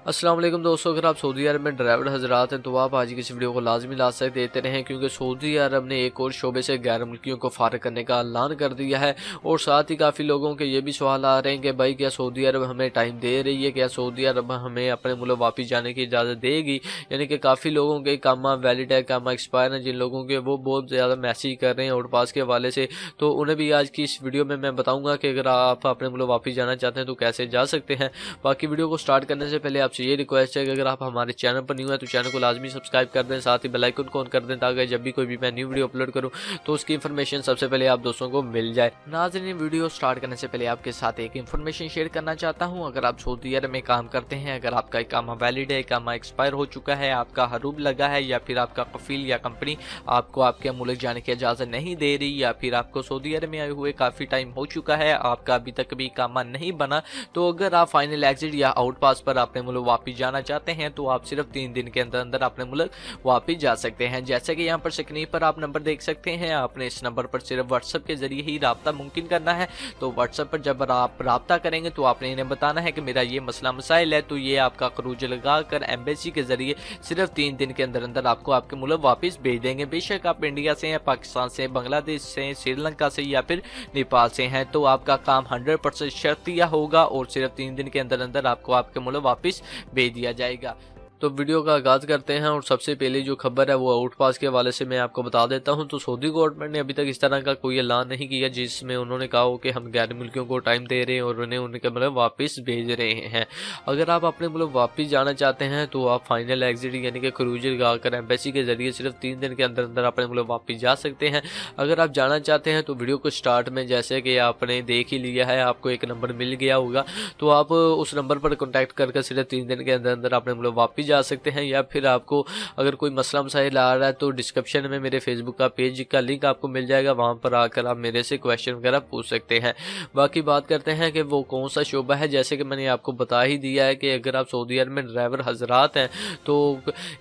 अस्सलाम वालेकुम दोस्तों, अगर आप सऊदी अरब में ड्राइवर हजरात हैं तो आप आज की इस वीडियो को लाजमी लास्ट देते रहें, क्योंकि सऊदी अरब ने एक और शोबे से गैर मुल्कियों को फारग करने का ऐलान कर दिया है। और साथ ही काफ़ी लोगों के ये भी सवाल आ रहे हैं कि भाई क्या सऊदी अरब हमें टाइम दे रही है, क्या सऊदी अरब हमें अपने मुल्क वापस जाने की इजाज़त देगी। यानी कि काफ़ी लोगों के कामा वैलिड है, कामा एक्सपायर हैं, जिन लोगों के वो बहुत ज़्यादा मैसेज कर रहे हैं आउट पास के हवाले से, तो उन्हें भी आज की इस वीडियो में मैं बताऊँगा कि अगर आप अपने मुल्क वापस जाना चाहते हैं तो कैसे जा सकते हैं। बाकी वीडियो को स्टार्ट करने से पहले आपसे ये रिक्वेस्ट है कि अगर आप हमारे चैनल पर न्यू है तो चैनल को लाजमी सब्सक्राइब कर दें, साथ ही बेल आइकन को ऑन कर दें ताकि जब भी कोई भी मैं न्यू वीडियो अपलोड करूं तो उसकी इन्फॉर्मेशन सबसे पहले आप दोस्तों को मिल जाए। नाज़रीन, वीडियो स्टार्ट करने से पहले आपके साथ एक इन्फॉर्मेशन शेयर करना चाहता हूं। अगर आप सऊदी अरब में काम करते हैं, अगर आपका इकामा वैलिड है, इकामा एक्सपायर हो चुका है, आपका हरूब लगा है, या फिर आपका कफील या कंपनी आपको आपके मुल्क जाने की इजाज़त नहीं दे रही, या फिर आपको सऊदी अरब में आए हुए काफ़ी टाइम हो चुका है, आपका अभी तक भी इकामा नहीं बना, तो अगर आप फाइनल एग्जिट या आउट पास पर अपने मुल्क वापस जाना चाहते हैं तो आप सिर्फ 3 दिन के अंदर अंदर अपने मुल्क वापस जा सकते हैं। जैसे कि यहाँ पर स्क्रीन पर आप नंबर देख सकते हैं, आपने इस नंबर पर सिर्फ व्हाट्सएप के जरिए ही राब्ता मुमकिन करना है। तो व्हाट्सएप पर जब आप राब्ता करेंगे तो आपने इन्हें बताना है कि मेरा ये मसला मसाइल है, तो ये आपका खरूज लगा कर एम्बेसी के जरिए सिर्फ 3 दिन के अंदर अंदर आपको आपके मुल्क वापस भेज देंगे। बेशक आप इंडिया से हैं, पाकिस्तान से, बांग्लादेश से, श्रीलंका से या फिर नेपाल से हैं, तो आपका काम 100% शर्तिया होगा और सिर्फ 3 दिन के अंदर अंदर आपको आपके मुल्क वापस भेज दिया जाएगा। तो वीडियो का आगाज़ करते हैं और सबसे पहले जो खबर है वो आउट पास के हवाले से मैं आपको बता देता हूं। तो सऊदी गवर्नमेंट ने अभी तक इस तरह का कोई ऐलान नहीं किया जिसमें उन्होंने कहा हो कि हम गैर मुल्कियों को टाइम दे रहे हैं और उन्हें उनके मुल्क वापस भेज रहे हैं। अगर आप अपने मुल्क वापस जाना चाहते हैं तो आप फाइनल एग्जिट यानी कि क्रूज लगाकर एम्बेसी के जरिए सिर्फ 3 दिन के अंदर अंदर अपने मुल्क वापस जा सकते हैं। अगर आप जाना चाहते हैं तो वीडियो को स्टार्ट में जैसे कि आपने देख ही लिया है, आपको एक नंबर मिल गया होगा, तो आप उस नंबर पर कॉन्टैक्ट करके सिर्फ 3 दिन के अंदर अंदर अपने मुल्क वापस जा सकते हैं। या फिर आपको अगर कोई मसला मसाइल आ रहा है तो डिस्क्रिप्शन में मेरे फेसबुक का पेज का लिंक आपको मिल जाएगा, वहां पर आकर आप मेरे से क्वेश्चन वगैरह पूछ सकते हैं। बाकी बात करते हैं कि वो कौन सा शोबा है। जैसे कि मैंने आपको बता ही दिया है कि अगर आप सऊदी अरब में ड्राइवर हजरात हैं तो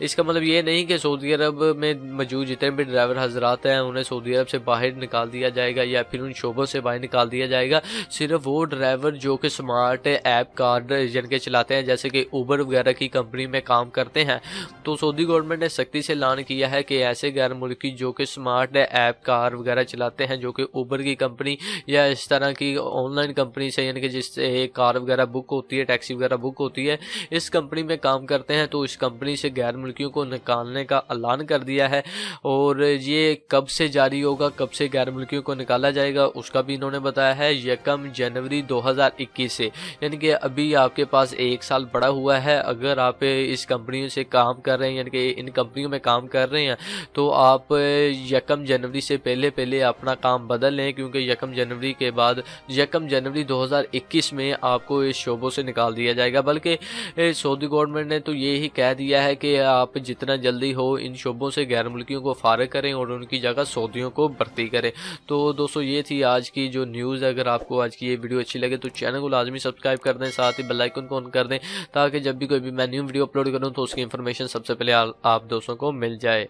इसका मतलब ये नहीं कि सऊदी अरब में मौजूद जितने भी ड्राइवर हजरात हैं उन्हें सऊदी अरब से बाहर निकाल दिया जाएगा या फिर उन शोबों से बाहर निकाल दिया जाएगा। सिर्फ वो ड्राइवर जो कि स्मार्ट ऐप कार्ड जिनके चलाते हैं, जैसे कि उबर वगैरह की कंपनी में काम करते हैं, तो सऊदी गवर्नमेंट ने सख्ती से ऐलान किया है कि ऐसे गैर मुल्की जो कि स्मार्ट ऐप कार वगैरह चलाते हैं, जो कि उबर की कंपनी या इस तरह की ऑनलाइन कंपनी से, यानी कि जिससे कार वगैरह बुक होती है, टैक्सी वगैरह बुक होती है, इस कंपनी में काम करते हैं, तो इस कंपनी से गैर मुल्कियों को निकालने का ऐलान कर दिया है। और ये कब से जारी होगा, कब से गैर मुल्कियों को निकाला जाएगा, उसका भी इन्होंने बताया है 1 जनवरी 2021 से, यानी कि अभी आपके पास 1 साल पड़ा हुआ है। अगर आप इस कंपनियों से काम कर रहे हैं, यानी कि इन कंपनियों में काम कर रहे हैं, तो आप 1 जनवरी से पहले अपना काम बदल लें, क्योंकि 1 जनवरी के बाद 1 जनवरी 2021 में आपको इस शोबों से निकाल दिया जाएगा। बल्कि सऊदी गवर्नमेंट ने तो ये ही कह दिया है कि आप जितना जल्दी हो इन शोबों से गैर मुल्कियों को फारग करें और उनकी जगह सऊदियों को भर्ती करें। तो दोस्तों ये थी आज की जो न्यूज़। अगर आपको आज की ये वीडियो अच्छी लगे तो चैनल को लाजमी सब्सक्राइब कर दें, साथ ही बेल आइकन को ऑन कर दें ताकि जब भी कोई भी मैं न्यू वीडियो अपलोड करूँ तो उसकी इन्फॉर्मेशन सबसे पहले आप दोस्तों को मिल जाए।